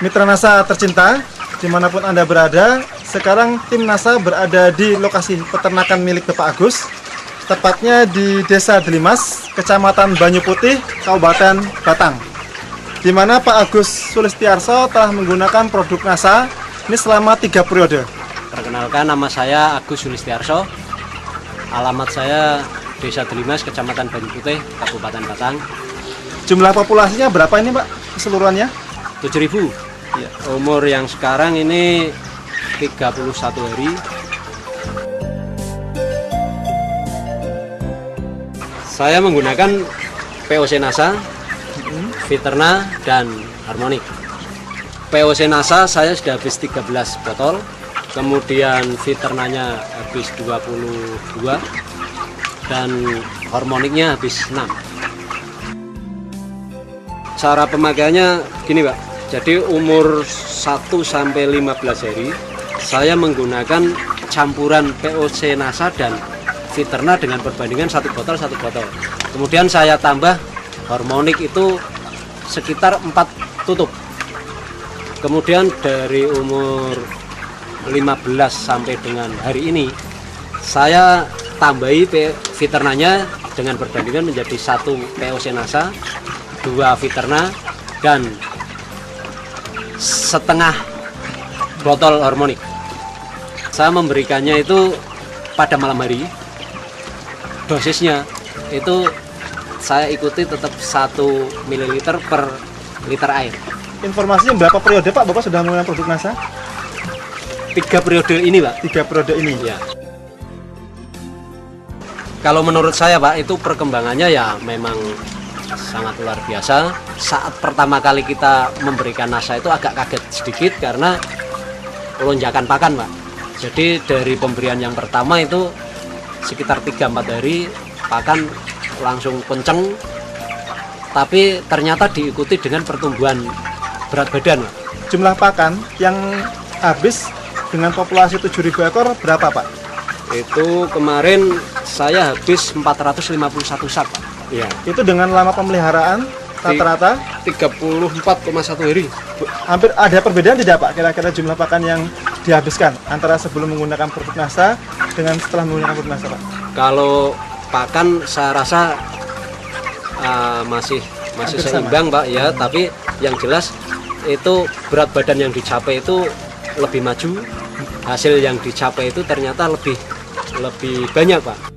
Mitra NASA tercinta, dimanapun Anda berada, sekarang tim NASA berada di lokasi peternakan milik Bapak Agus, tepatnya di Desa Delimas, Kecamatan Banyu Putih, Kabupaten Batang, di mana Pak Agus Sulistiarso telah menggunakan produk NASA ini selama 3 periode. Perkenalkan, nama saya Agus Sulistiarso, alamat saya Desa Delimas, Kecamatan Banyu Putih, Kabupaten Batang. Jumlah populasinya berapa ini Pak keseluruhannya? 7.000. Ya. Umur yang sekarang ini 31 hari. Saya menggunakan POC NASA, Viterna, dan Harmonic. POC NASA saya sudah habis 13 botol, kemudian Viternanya habis 22, dan Harmonicnya habis 6. Cara pemakaiannya gini Pak, jadi umur 1 sampai 15 hari saya menggunakan campuran POC NASA dan Viterna dengan perbandingan 1 botol. Kemudian saya tambah Harmonic itu sekitar 4 tutup. Kemudian dari umur 15 sampai dengan hari ini saya tambahi Viternanya dengan perbandingan menjadi 1 POC NASA, 2 Viterna, dan setengah botol Harmonic. Saya memberikannya itu pada malam hari. Dosisnya itu saya ikuti tetap 1 ml per liter air. Informasinya berapa periode Pak Bapak sudah menggunakan produk NASA? 3 periode ini Pak. 3 periode ini Ya. Kalau menurut saya Pak, itu perkembangannya ya memang sangat luar biasa. Saat pertama kali kita memberikan NASA itu agak kaget sedikit karena lonjakan pakan Pak. Jadi dari pemberian yang pertama itu sekitar 3-4 hari pakan langsung kenceng, tapi ternyata diikuti dengan pertumbuhan berat badan Pak. Jumlah pakan yang habis dengan populasi 7.000 ekor berapa Pak? Itu kemarin saya habis 451 sak Pak. Ya. Itu dengan lama pemeliharaan rata-rata 34,1 hari. Hampir ada perbedaan tidak Pak kira-kira jumlah pakan yang dihabiskan antara sebelum menggunakan produk NASA dengan setelah menggunakan produk NASA Pak? Kalau pakan saya rasa masih Hampir seimbang Pak ya, tapi yang jelas itu berat badan yang dicapai itu lebih maju, hasil yang dicapai itu ternyata lebih banyak Pak.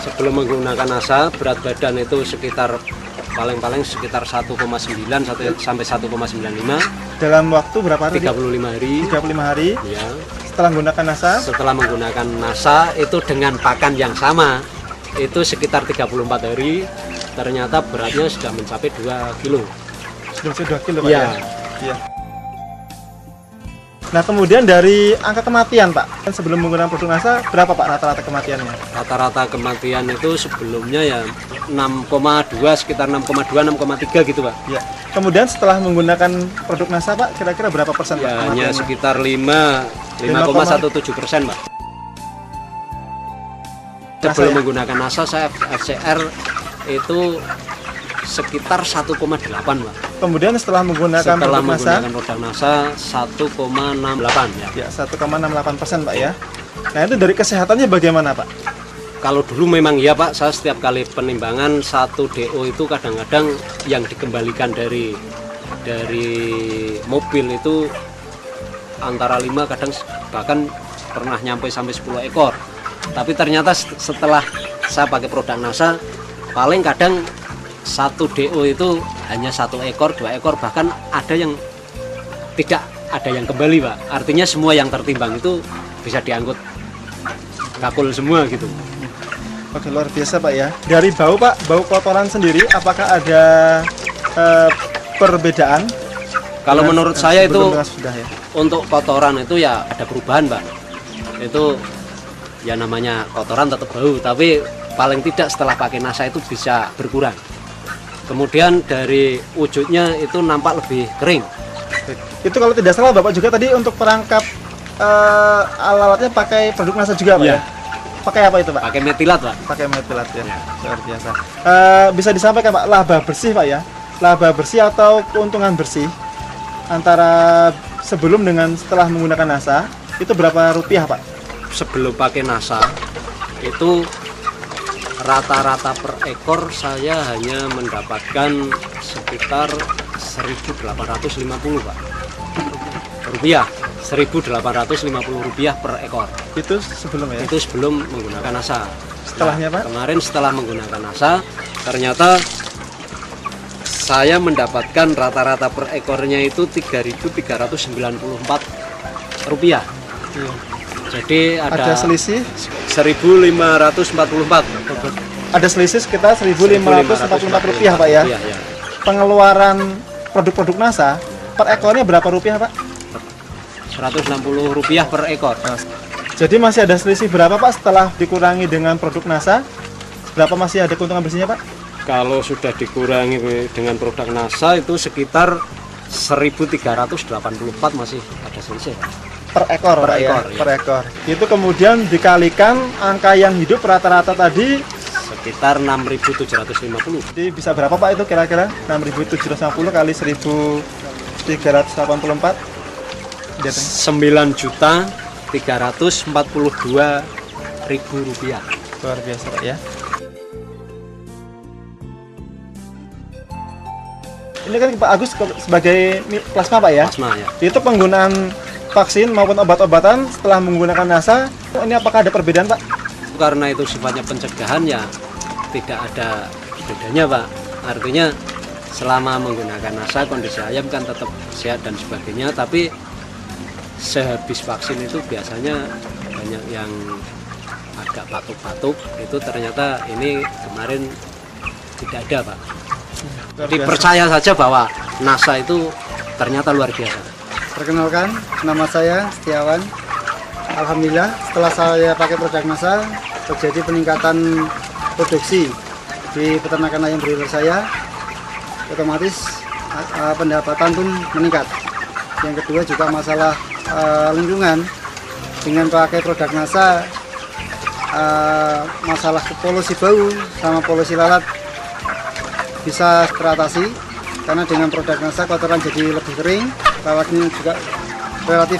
Sebelum menggunakan NASA, berat badan itu sekitar paling-paling sekitar 1,9 sampai 1,95 Dalam waktu berapa hari? 35 hari. 35 hari Ya. setelah menggunakan NASA. Setelah menggunakan NASA itu dengan pakan yang sama itu sekitar 34 hari, ternyata beratnya sudah mencapai 2 kilo. Sudah 2 kilo Pak Iya. Ya. Nah kemudian dari angka kematian Pak, sebelum menggunakan produk NASA berapa Pak rata-rata kematiannya? Rata-rata kematian itu sebelumnya ya 6,2, sekitar 6,2, 6,3 gitu Pak. Ya. Kemudian setelah menggunakan produk NASA Pak, kira-kira berapa persen Pak Ya hanya kematiannya? sekitar 5,17% Pak. Sebelum ya? menggunakan NASA saya FCR itu sekitar 1,8 Pak. Kemudian setelah menggunakan Setelah produk NASA, menggunakan produk NASA 1,68 ya. ya 1,68% Pak ya. Nah itu dari kesehatannya bagaimana Pak? Kalau dulu memang ya Pak, saya setiap kali penimbangan 1 DO itu kadang-kadang yang dikembalikan dari mobil itu antara 5, kadang bahkan pernah nyampe sampai 10 ekor. Tapi ternyata setelah saya pakai produk NASA, paling kadang 1 DO itu hanya 1 ekor, 2 ekor, bahkan ada yang tidak ada yang kembali Pak. Artinya semua yang tertimbang itu bisa diangkut kakul semua gitu. Oke, luar biasa Pak ya. Dari bau Pak, bau kotoran sendiri, apakah ada perbedaan? Kalau menurut saya itu sebelum dengan sudah ya. untuk kotoran itu ya ada perubahan, Pak. Itu ya namanya kotoran tetap bau, tapi paling tidak setelah pakai NASA itu bisa berkurang. Kemudian dari wujudnya itu nampak lebih kering. Itu kalau tidak salah Bapak juga tadi untuk perangkap alat-alatnya pakai produk NASA juga Pak Iya. ya? Pakai apa itu Pak? Pakai metilat, Pak. Pakai metilat ya, luar biasa. Bisa disampaikan Pak, laba bersih Pak ya? Laba bersih atau keuntungan bersih antara sebelum dengan setelah menggunakan NASA itu berapa rupiah Pak? Sebelum pakai NASA itu rata-rata per ekor saya hanya mendapatkan sekitar 1.850 Pak. Rupiah, 1.850 rupiah per ekor. Itu sebelum ya? Itu sebelum menggunakan NASA. Setelahnya Pak? Kemarin setelah menggunakan NASA, ternyata saya mendapatkan rata-rata per ekornya itu 3.394 rupiah. Iya. Jadi Ada selisih? 1.544. Ada selisih sekitar 1.544 rupiah Pak ya? Iya, iya. Pengeluaran produk-produk NASA per ekornya berapa rupiah Pak? 160 rupiah per ekor. Jadi masih ada selisih berapa Pak setelah dikurangi dengan produk NASA? Berapa masih ada keuntungan bersihnya Pak? Kalau sudah dikurangi dengan produk NASA itu sekitar 1.384 masih ada selisih. Per ekor Per Pak ya? ekor, iya. Per ekor. Itu kemudian dikalikan angka yang hidup rata-rata tadi, Sekitar 6.750. jadi bisa berapa Pak itu kira-kira? 6.750 kali 1.384 9.342.000 rupiah. luar biasa Pak ya. Ini kan Pak Agus sebagai plasma Pak ya? Plasma ya. Itu penggunaan vaksin maupun obat-obatan setelah menggunakan NASA, ini apakah ada perbedaan Pak? Karena itu sifatnya pencegahan ya tidak ada bedanya Pak. Artinya selama menggunakan NASA kondisi ayam kan tetap sehat dan sebagainya, tapi sehabis vaksin itu biasanya banyak yang agak batuk-batuk, itu ternyata ini kemarin tidak ada Pak. Jadi percaya saja bahwa NASA itu ternyata luar biasa. Perkenalkan, nama saya Setiawan. Alhamdulillah setelah saya pakai produk NASA terjadi peningkatan produksi di peternakan ayam broiler saya, otomatis pendapatan pun meningkat. Yang kedua juga masalah lingkungan, dengan pakai produk NASA masalah polusi bau sama polusi lalat bisa teratasi, karena dengan produk NASA kotoran jadi lebih kering, lalatnya juga relatif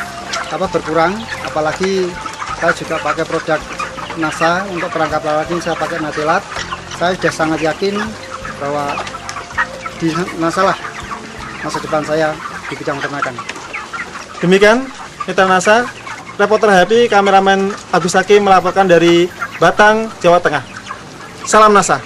berkurang. Apalagi saya juga pakai produk NASA untuk perangkap lalat ini, saya pakai metilat. Saya sudah sangat yakin bahwa di NASA lah masa depan saya di bidang peternakan. Demikian Mitra NASA, reporter Happy, kameramen Agus Hakim melaporkan dari Batang, Jawa Tengah. Salam NASA.